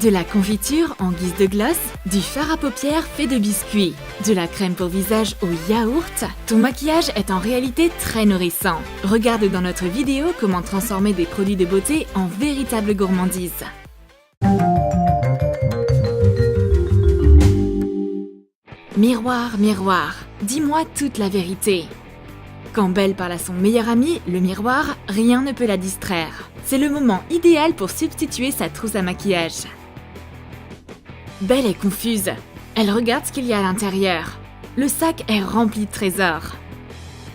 De la confiture en guise de glace, du fard à paupières fait de biscuits, de la crème pour visage au yaourt, ton maquillage est en réalité très nourrissant. Regarde dans notre vidéo comment transformer des produits de beauté en véritable gourmandise. Miroir, miroir, dis-moi toute la vérité. Quand Belle parle à son meilleur ami, le miroir, rien ne peut la distraire. C'est le moment idéal pour substituer sa trousse à maquillage. Belle est confuse. Elle regarde ce qu'il y a à l'intérieur. Le sac est rempli de trésors.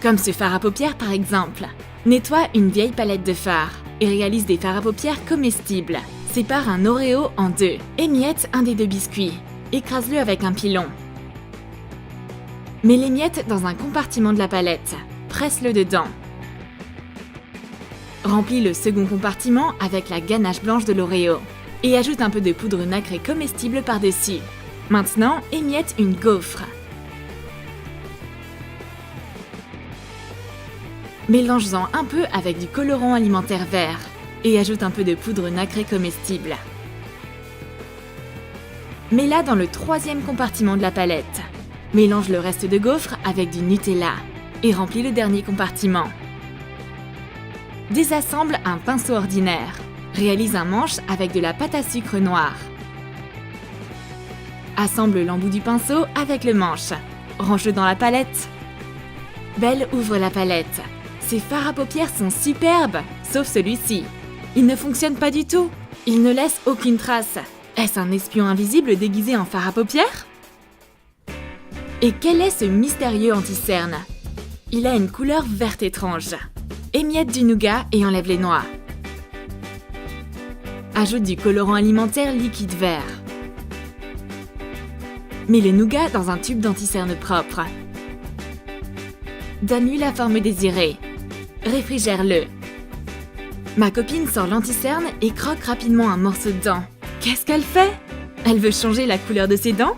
Comme ce fard à paupières par exemple. Nettoie une vieille palette de fard et réalise des fards à paupières comestibles. Sépare un Oreo en deux. Émiette un des deux biscuits. Écrase-le avec un pilon. Mets les miettes dans un compartiment de la palette. Presse-le dedans. Remplis le second compartiment avec la ganache blanche de l'Oreo. Et ajoute un peu de poudre nacrée comestible par-dessus. Maintenant, émiette une gaufre. Mélange-en un peu avec du colorant alimentaire vert et ajoute un peu de poudre nacrée comestible. Mets-la dans le troisième compartiment de la palette. Mélange le reste de gaufre avec du Nutella et remplis le dernier compartiment. Désassemble un pinceau ordinaire. Réalise un manche avec de la pâte à sucre noire. Assemble l'embout du pinceau avec le manche. Range-le dans la palette. Belle ouvre la palette. Ses fards à paupières sont superbes, sauf celui-ci. Il ne fonctionne pas du tout. Il ne laisse aucune trace. Est-ce un espion invisible déguisé en fard à paupières? Et quel est ce mystérieux anti-cerne? Il a une couleur verte étrange. Émiette du nougat et enlève les noix. Ajoute du colorant alimentaire liquide vert. Mets le nougat dans un tube d'anti-cerne propre. Donne-lui la forme désirée. Réfrigère-le. Ma copine sort l'anti-cerne et croque rapidement un morceau de dent. Qu'est-ce qu'elle fait? Elle veut changer la couleur de ses dents?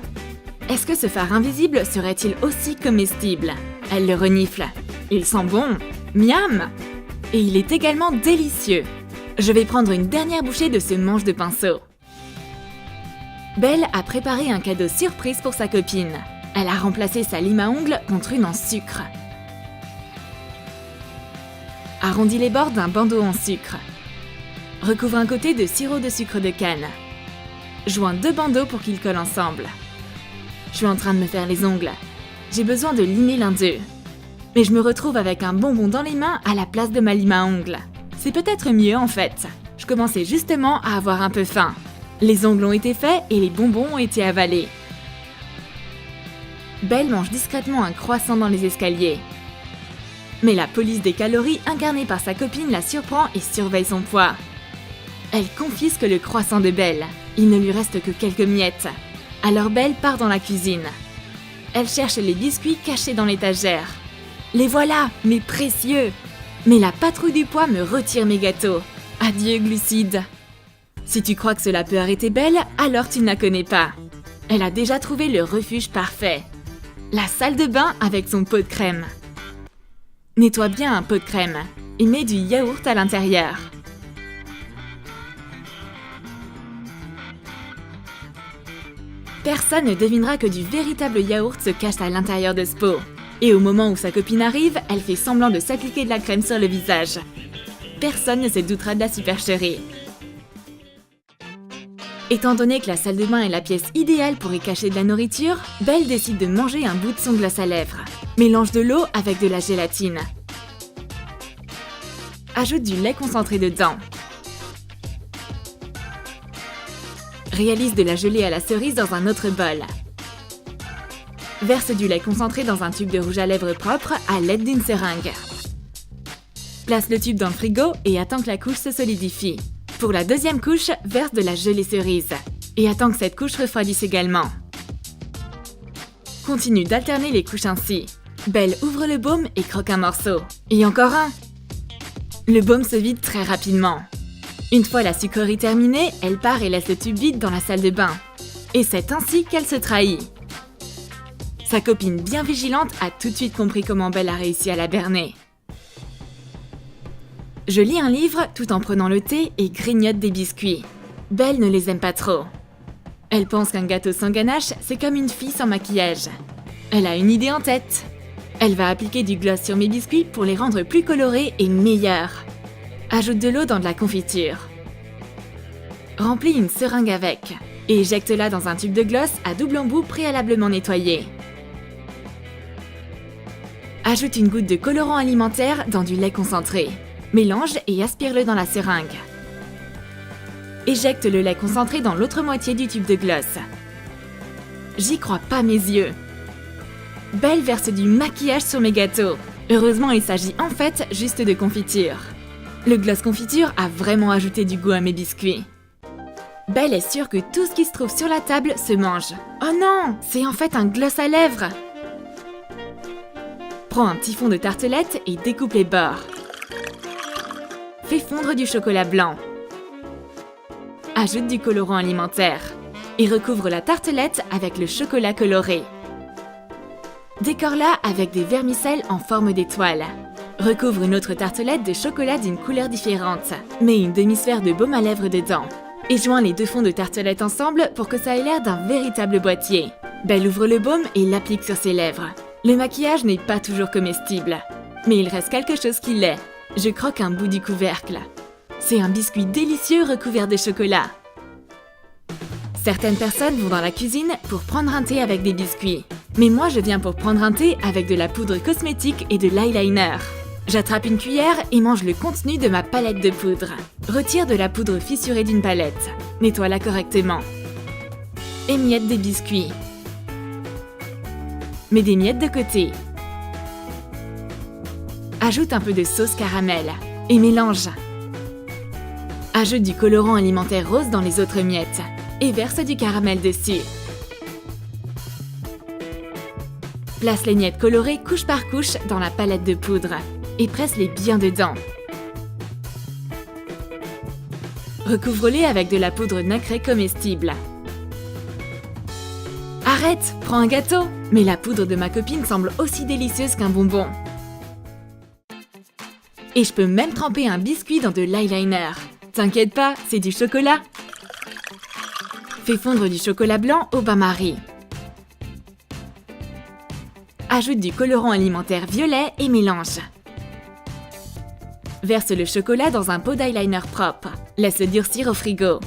Est-ce que ce fard invisible serait-il aussi comestible? Elle le renifle. Il sent bon. Miam! Et il est également délicieux. Je vais prendre une dernière bouchée de ce manche de pinceau. Belle a préparé un cadeau surprise pour sa copine. Elle a remplacé sa lime à ongles contre une en sucre. Arrondis les bords d'un bandeau en sucre. Recouvre un côté de sirop de sucre de canne. Joins deux bandeaux pour qu'ils collent ensemble. Je suis en train de me faire les ongles. J'ai besoin de limer l'un d'eux. Mais je me retrouve avec un bonbon dans les mains à la place de ma lime à ongles. C'est peut-être mieux en fait. Je commençais justement à avoir un peu faim. Les ongles ont été faits et les bonbons ont été avalés. Belle mange discrètement un croissant dans les escaliers. Mais la police des calories incarnée par sa copine la surprend et surveille son poids. Elle confisque le croissant de Belle. Il ne lui reste que quelques miettes. Alors Belle part dans la cuisine. Elle cherche les biscuits cachés dans l'étagère. Les voilà, mes précieux! Mais la patrouille du poids me retire mes gâteaux. Adieu, glucides! Si tu crois que cela peut arrêter Belle, alors tu ne la connais pas. Elle a déjà trouvé le refuge parfait. La salle de bain avec son pot de crème. Nettoie bien un pot de crème et mets du yaourt à l'intérieur. Personne ne devinera que du véritable yaourt se cache à l'intérieur de ce pot. Et au moment où sa copine arrive, elle fait semblant de s'appliquer de la crème sur le visage. Personne ne se doutera de la supercherie. Étant donné que la salle de bain est la pièce idéale pour y cacher de la nourriture, Belle décide de manger un bout de son glace à lèvres. Mélange de l'eau avec de la gélatine. Ajoute du lait concentré dedans. Réalise de la gelée à la cerise dans un autre bol. Verse du lait concentré dans un tube de rouge à lèvres propre à l'aide d'une seringue. Place le tube dans le frigo et attends que la couche se solidifie. Pour la deuxième couche, verse de la gelée cerise. Et attends que cette couche refroidisse également. Continue d'alterner les couches ainsi. Belle ouvre le baume et croque un morceau. Et encore un! Le baume se vide très rapidement. Une fois la sucrerie terminée, elle part et laisse le tube vide dans la salle de bain. Et c'est ainsi qu'elle se trahit. Sa copine bien vigilante a tout de suite compris comment Belle a réussi à la berner. Je lis un livre tout en prenant le thé et grignote des biscuits. Belle ne les aime pas trop. Elle pense qu'un gâteau sans ganache, c'est comme une fille sans maquillage. Elle a une idée en tête. Elle va appliquer du gloss sur mes biscuits pour les rendre plus colorés et meilleurs. Ajoute de l'eau dans de la confiture. Remplis une seringue avec et éjecte-la dans un tube de gloss à double embout préalablement nettoyé. Ajoute une goutte de colorant alimentaire dans du lait concentré. Mélange et aspire-le dans la seringue. Éjecte le lait concentré dans l'autre moitié du tube de gloss. J'y crois pas mes yeux. Belle verse du maquillage sur mes gâteaux. Heureusement, il s'agit en fait juste de confiture. Le gloss confiture a vraiment ajouté du goût à mes biscuits. Belle est sûre que tout ce qui se trouve sur la table se mange. Oh non, c'est en fait un gloss à lèvres. Prends un petit fond de tartelette et découpe les bords. Fais fondre du chocolat blanc. Ajoute du colorant alimentaire et recouvre la tartelette avec le chocolat coloré. Décore-la avec des vermicelles en forme d'étoile. Recouvre une autre tartelette de chocolat d'une couleur différente. Mets une demi-sphère de baume à lèvres dedans. Et joins les deux fonds de tartelette ensemble pour que ça ait l'air d'un véritable boîtier. Belle ouvre le baume et l'applique sur ses lèvres. Le maquillage n'est pas toujours comestible, mais il reste quelque chose qui l'est. Je croque un bout du couvercle. C'est un biscuit délicieux recouvert de chocolat. Certaines personnes vont dans la cuisine pour prendre un thé avec des biscuits. Mais moi, je viens pour prendre un thé avec de la poudre cosmétique et de l'eyeliner. J'attrape une cuillère et mange le contenu de ma palette de poudre. Retire de la poudre fissurée d'une palette. Nettoie-la correctement. Émiette des biscuits. Mets des miettes de côté. Ajoute un peu de sauce caramel et mélange. Ajoute du colorant alimentaire rose dans les autres miettes et verse du caramel dessus. Place les miettes colorées couche par couche dans la palette de poudre et presse-les bien dedans. Recouvre-les avec de la poudre nacrée comestible. Arrête, prends un gâteau! Mais la poudre de ma copine semble aussi délicieuse qu'un bonbon. Et je peux même tremper un biscuit dans de l'eyeliner. T'inquiète pas, c'est du chocolat. Fais fondre du chocolat blanc au bain-marie. Ajoute du colorant alimentaire violet et mélange. Verse le chocolat dans un pot d'eyeliner propre. Laisse-le durcir au frigo.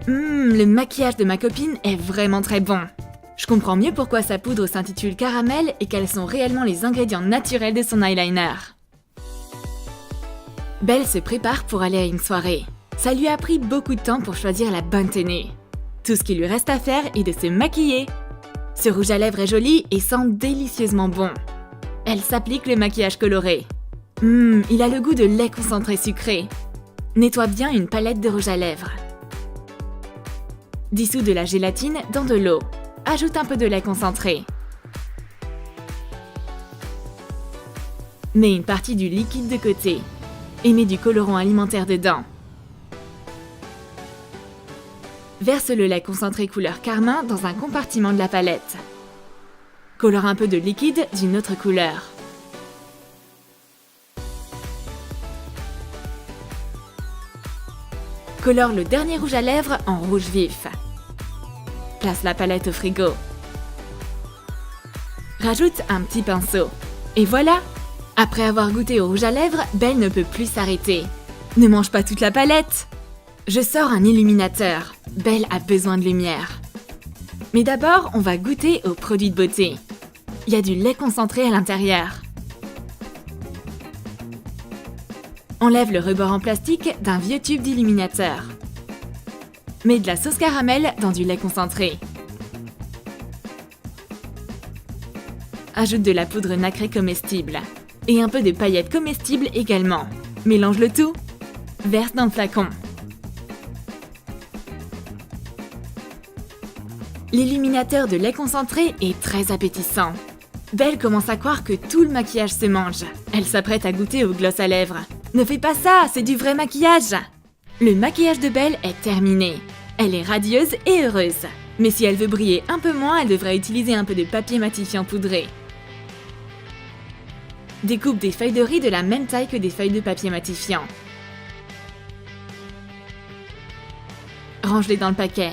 Le maquillage de ma copine est vraiment très bon. Je comprends mieux pourquoi sa poudre s'intitule caramel et quels sont réellement les ingrédients naturels de son eyeliner. Belle se prépare pour aller à une soirée. Ça lui a pris beaucoup de temps pour choisir la bonne tenue. Tout ce qu'il lui reste à faire est de se maquiller. Ce rouge à lèvres est joli et sent délicieusement bon. Elle s'applique le maquillage coloré. Il a le goût de lait concentré sucré. Nettoie bien une palette de rouge à lèvres. Dissous de la gélatine dans de l'eau. Ajoute un peu de lait concentré. Mets une partie du liquide de côté et mets du colorant alimentaire dedans. Verse le lait concentré couleur carmin dans un compartiment de la palette. Colore un peu de liquide d'une autre couleur. Colore le dernier rouge à lèvres en rouge vif. Place la palette au frigo. Rajoute un petit pinceau. Et voilà! Après avoir goûté au rouge à lèvres, Belle ne peut plus s'arrêter. Ne mange pas toute la palette! Je sors un illuminateur. Belle a besoin de lumière. Mais d'abord, on va goûter aux produits de beauté. Il y a du lait concentré à l'intérieur. Enlève le rebord en plastique d'un vieux tube d'illuminateur. Mets de la sauce caramel dans du lait concentré. Ajoute de la poudre nacrée comestible. Et un peu de paillettes comestibles également. Mélange le tout. Verse dans le flacon. L'illuminateur de lait concentré est très appétissant. Belle commence à croire que tout le maquillage se mange. Elle s'apprête à goûter au gloss à lèvres. Ne fais pas ça, c'est du vrai maquillage! Le maquillage de Belle est terminé. Elle est radieuse et heureuse. Mais si elle veut briller un peu moins, elle devrait utiliser un peu de papier matifiant poudré. Découpe des feuilles de riz de la même taille que des feuilles de papier matifiant. Range-les dans le paquet.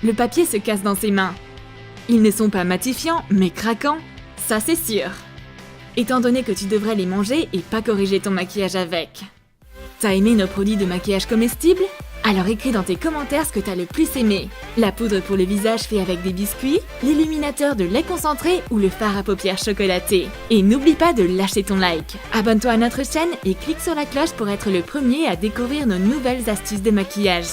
Le papier se casse dans ses mains. Ils ne sont pas matifiants, mais craquants, ça c'est sûr. Étant donné que tu devrais les manger et pas corriger ton maquillage avec. T'as aimé nos produits de maquillage comestibles? Alors écris dans tes commentaires ce que t'as le plus aimé. La poudre pour le visage fait avec des biscuits, l'illuminateur de lait concentré ou le fard à paupières chocolaté. Et n'oublie pas de lâcher ton like. Abonne-toi à notre chaîne et clique sur la cloche pour être le premier à découvrir nos nouvelles astuces de maquillage.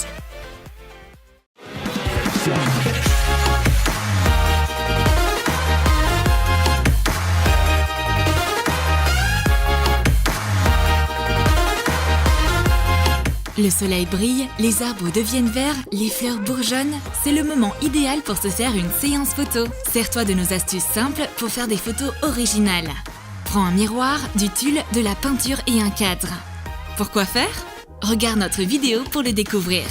Le soleil brille, les arbres deviennent verts, les fleurs bourgeonnent. C'est le moment idéal pour se faire une séance photo. Sers-toi de nos astuces simples pour faire des photos originales. Prends un miroir, du tulle, de la peinture et un cadre. Pour quoi faire? Regarde notre vidéo pour le découvrir.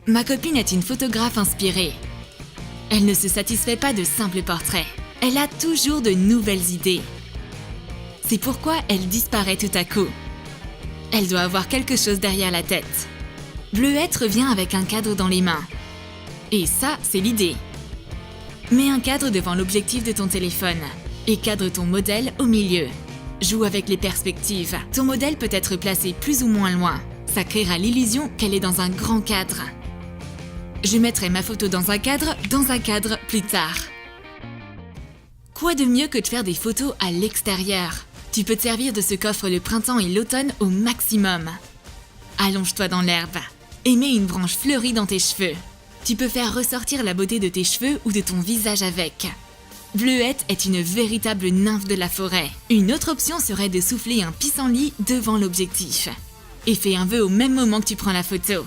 Ma copine est une photographe inspirée. Elle ne se satisfait pas de simples portraits. Elle a toujours de nouvelles idées. C'est pourquoi elle disparaît tout à coup. Elle doit avoir quelque chose derrière la tête. Bleuette revient avec un cadre dans les mains. Et ça, c'est l'idée. Mets un cadre devant l'objectif de ton téléphone et cadre ton modèle au milieu. Joue avec les perspectives. Ton modèle peut être placé plus ou moins loin. Ça créera l'illusion qu'elle est dans un grand cadre. Je mettrai ma photo dans un cadre plus tard. Quoi de mieux que de faire des photos à l'extérieur? Tu peux te servir de ce qu'offre le printemps et l'automne au maximum. Allonge-toi dans l'herbe et mets une branche fleurie dans tes cheveux. Tu peux faire ressortir la beauté de tes cheveux ou de ton visage avec. Bleuette est une véritable nymphe de la forêt. Une autre option serait de souffler un pissenlit devant l'objectif. Et fais un vœu au même moment que tu prends la photo.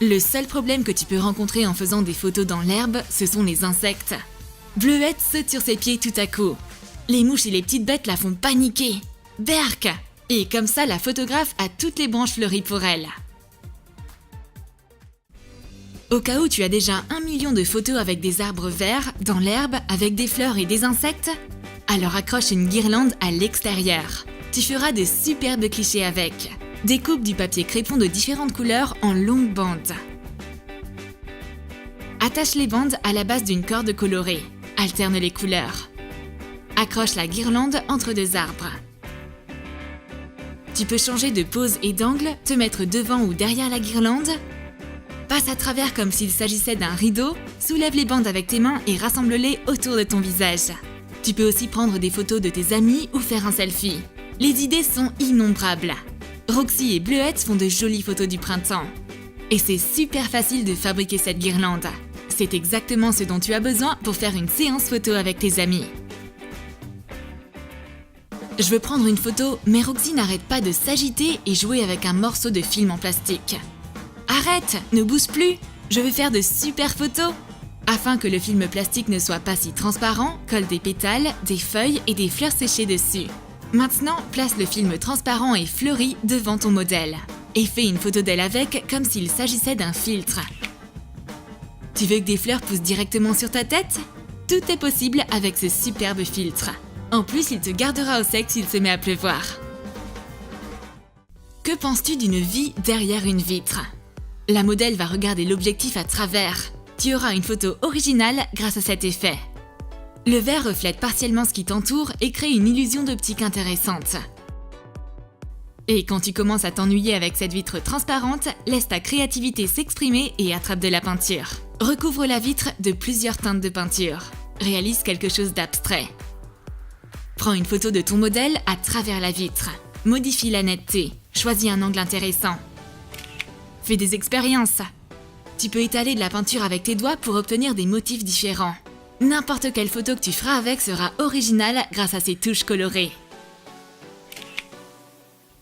Le seul problème que tu peux rencontrer en faisant des photos dans l'herbe, ce sont les insectes. Bleuette saute sur ses pieds tout à coup. Les mouches et les petites bêtes la font paniquer. Berk! Et comme ça, la photographe a toutes les branches fleuries pour elle. Au cas où tu as déjà 1 million de photos avec des arbres verts, dans l'herbe, avec des fleurs et des insectes, alors accroche une guirlande à l'extérieur. Tu feras de superbes clichés avec. Découpe du papier crépon de différentes couleurs en longues bandes. Attache les bandes à la base d'une corde colorée. Alterne les couleurs. Accroche la guirlande entre deux arbres. Tu peux changer de pose et d'angle, te mettre devant ou derrière la guirlande. Passe à travers comme s'il s'agissait d'un rideau, soulève les bandes avec tes mains et rassemble-les autour de ton visage. Tu peux aussi prendre des photos de tes amis ou faire un selfie. Les idées sont innombrables. Roxy et Bleuette font de jolies photos du printemps. Et c'est super facile de fabriquer cette guirlande. C'est exactement ce dont tu as besoin pour faire une séance photo avec tes amis. Je veux prendre une photo, mais Roxy n'arrête pas de s'agiter et jouer avec un morceau de film en plastique. Arrête, ne bouge plus, je veux faire de super photos. Afin que le film plastique ne soit pas si transparent, colle des pétales, des feuilles et des fleurs séchées dessus. Maintenant, place le film transparent et fleuri devant ton modèle. Et fais une photo d'elle avec comme s'il s'agissait d'un filtre. Tu veux que des fleurs poussent directement sur ta tête? Tout est possible avec ce superbe filtre. En plus, il te gardera au sec s'il se met à pleuvoir. Que penses-tu d'une vie derrière une vitre? La modèle va regarder l'objectif à travers. Tu auras une photo originale grâce à cet effet. Le verre reflète partiellement ce qui t'entoure et crée une illusion d'optique intéressante. Et quand tu commences à t'ennuyer avec cette vitre transparente, laisse ta créativité s'exprimer et attrape de la peinture. Recouvre la vitre de plusieurs teintes de peinture. Réalise quelque chose d'abstrait. Prends une photo de ton modèle à travers la vitre. Modifie la netteté. Choisis un angle intéressant. Fais des expériences. Tu peux étaler de la peinture avec tes doigts pour obtenir des motifs différents. N'importe quelle photo que tu feras avec sera originale grâce à ces touches colorées.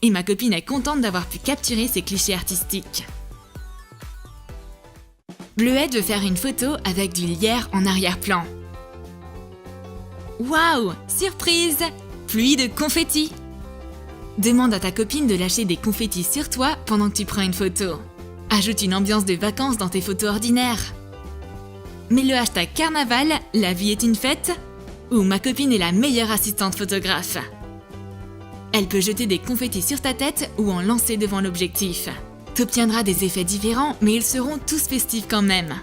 Et ma copine est contente d'avoir pu capturer ces clichés artistiques. Bleuette veut faire une photo avec du lierre en arrière-plan. Waouh! Surprise! Pluie de confettis! Demande à ta copine de lâcher des confettis sur toi pendant que tu prends une photo. Ajoute une ambiance de vacances dans tes photos ordinaires. Mets le hashtag carnaval, la vie est une fête, ou ma copine est la meilleure assistante photographe. Elle peut jeter des confettis sur ta tête ou en lancer devant l'objectif. T'obtiendras des effets différents, mais ils seront tous festifs quand même.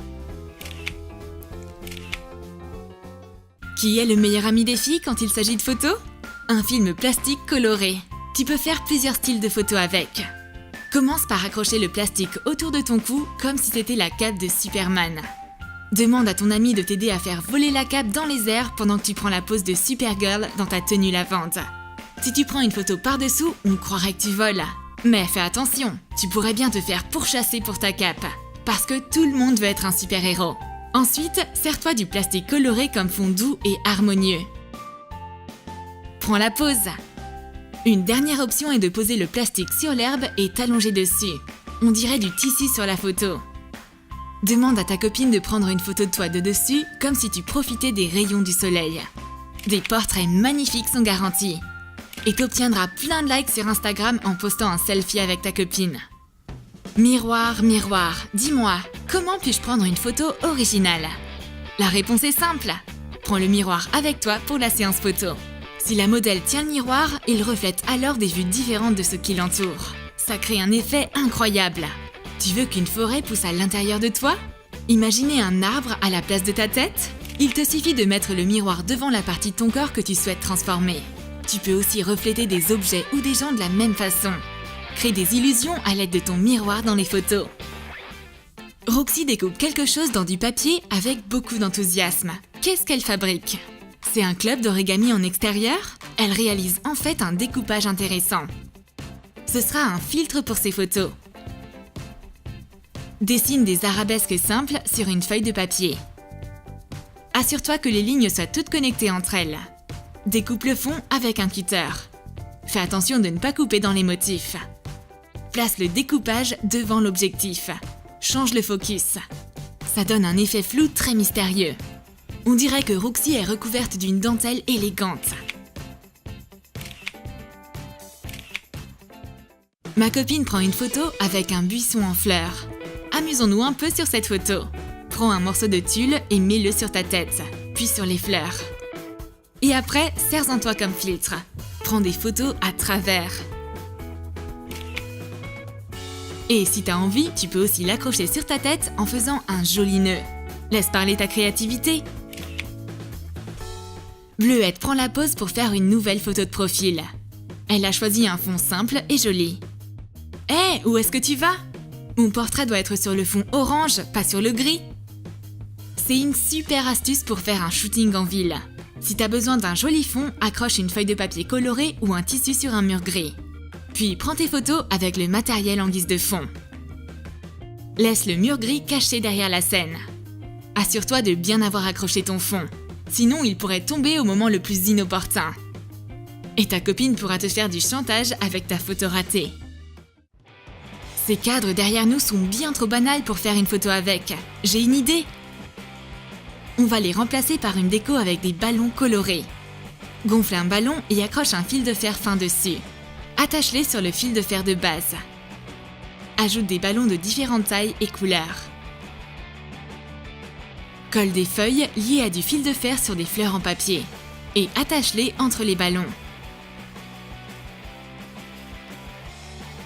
Qui est le meilleur ami des filles quand il s'agit de photos? Un film plastique coloré. Tu peux faire plusieurs styles de photos avec. Commence par accrocher le plastique autour de ton cou comme si c'était la cape de Superman. Demande à ton ami de t'aider à faire voler la cape dans les airs pendant que tu prends la pose de Supergirl dans ta tenue lavande. Si tu prends une photo par-dessous, on croirait que tu voles. Mais fais attention, tu pourrais bien te faire pourchasser pour ta cape. Parce que tout le monde veut être un super-héros. Ensuite, sers-toi du plastique coloré comme fond doux et harmonieux. Prends la pose. Une dernière option est de poser le plastique sur l'herbe et t'allonger dessus. On dirait du tissu sur la photo. Demande à ta copine de prendre une photo de toi de dessus comme si tu profitais des rayons du soleil. Des portraits magnifiques sont garantis. Et t'obtiendras plein de likes sur Instagram en postant un selfie avec ta copine. Miroir, miroir, dis-moi, comment puis-je prendre une photo originale? La réponse est simple. Prends le miroir avec toi pour la séance photo. Si la modèle tient le miroir, il reflète alors des vues différentes de ce qui l'entoure. Ça crée un effet incroyable. Tu veux qu'une forêt pousse à l'intérieur de toi? Imaginez un arbre à la place de ta tête? Il te suffit de mettre le miroir devant la partie de ton corps que tu souhaites transformer. Tu peux aussi refléter des objets ou des gens de la même façon. Crée des illusions à l'aide de ton miroir dans les photos. Roxy découpe quelque chose dans du papier avec beaucoup d'enthousiasme. Qu'est-ce qu'elle fabrique? C'est un club d'origami en extérieur? Elle réalise en fait un découpage intéressant. Ce sera un filtre pour ses photos. Dessine des arabesques simples sur une feuille de papier. Assure-toi que les lignes soient toutes connectées entre elles. Découpe le fond avec un cutter. Fais attention de ne pas couper dans les motifs. Place le découpage devant l'objectif. Change le focus. Ça donne un effet flou très mystérieux. On dirait que Roxy est recouverte d'une dentelle élégante. Ma copine prend une photo avec un buisson en fleurs. Amusons-nous un peu sur cette photo. Prends un morceau de tulle et mets-le sur ta tête, puis sur les fleurs. Et après, sers-en toi comme filtre. Prends des photos à travers. Et si t'as envie, tu peux aussi l'accrocher sur ta tête en faisant un joli nœud. Laisse parler ta créativité. Bleuette prend la pose pour faire une nouvelle photo de profil. Elle a choisi un fond simple et joli. Hé, où est-ce que tu vas? Mon portrait doit être sur le fond orange, pas sur le gris. C'est une super astuce pour faire un shooting en ville. Si t'as besoin d'un joli fond, accroche une feuille de papier colorée ou un tissu sur un mur gris. Puis prends tes photos avec le matériel en guise de fond. Laisse le mur gris caché derrière la scène. Assure-toi de bien avoir accroché ton fond. Sinon, il pourrait tomber au moment le plus inopportun. Et ta copine pourra te faire du chantage avec ta photo ratée. Ces cadres derrière nous sont bien trop banals pour faire une photo avec. J'ai une idée! On va les remplacer par une déco avec des ballons colorés. Gonfle un ballon et accroche un fil de fer fin dessus. Attache-les sur le fil de fer de base. Ajoute des ballons de différentes tailles et couleurs. Colle des feuilles liées à du fil de fer sur des fleurs en papier et attache-les entre les ballons.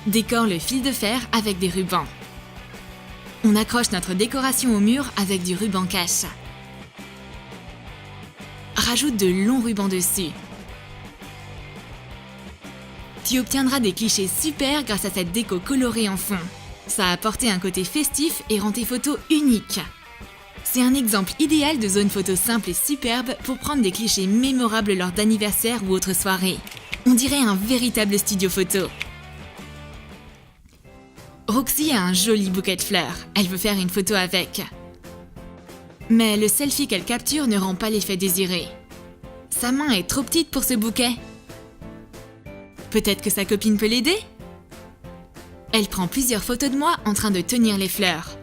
Décore le fil de fer avec des rubans. On accroche notre décoration au mur avec du ruban cache. Rajoute de longs rubans dessus. Tu obtiendras des clichés super grâce à cette déco colorée en fond. Ça a apporté un côté festif et rend tes photos uniques. C'est un exemple idéal de zone photo simple et superbe pour prendre des clichés mémorables lors d'anniversaires ou autres soirées. On dirait un véritable studio photo. Roxy a un joli bouquet de fleurs. Elle veut faire une photo avec. Mais le selfie qu'elle capture ne rend pas l'effet désiré. Sa main est trop petite pour ce bouquet. Peut-être que sa copine peut l'aider? Elle prend plusieurs photos de moi en train de tenir les fleurs.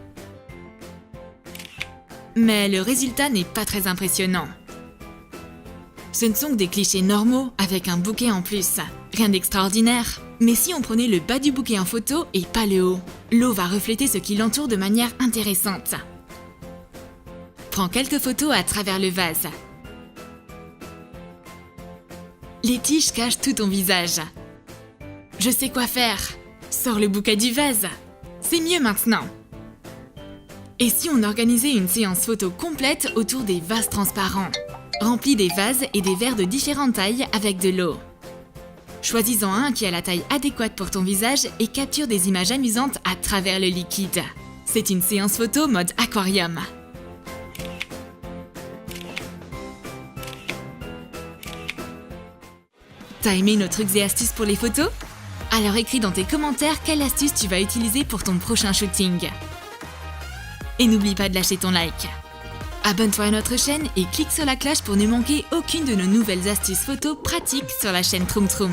Mais le résultat n'est pas très impressionnant. Ce ne sont que des clichés normaux avec un bouquet en plus. Rien d'extraordinaire. Mais si on prenait le bas du bouquet en photo et pas le haut, l'eau va refléter ce qui l'entoure de manière intéressante. Prends quelques photos à travers le vase. Les tiges cachent tout ton visage. Je sais quoi faire. Sors le bouquet du vase. C'est mieux maintenant. Et si on organisait une séance photo complète autour des vases transparents? Remplis des vases et des verres de différentes tailles avec de l'eau. Choisis-en un qui a la taille adéquate pour ton visage et capture des images amusantes à travers le liquide. C'est une séance photo mode aquarium. T'as aimé nos trucs et astuces pour les photos? Alors écris dans tes commentaires quelle astuce tu vas utiliser pour ton prochain shooting. Et n'oublie pas de lâcher ton like. Abonne-toi à notre chaîne et clique sur la cloche pour ne manquer aucune de nos nouvelles astuces photos pratiques sur la chaîne Troom Troom.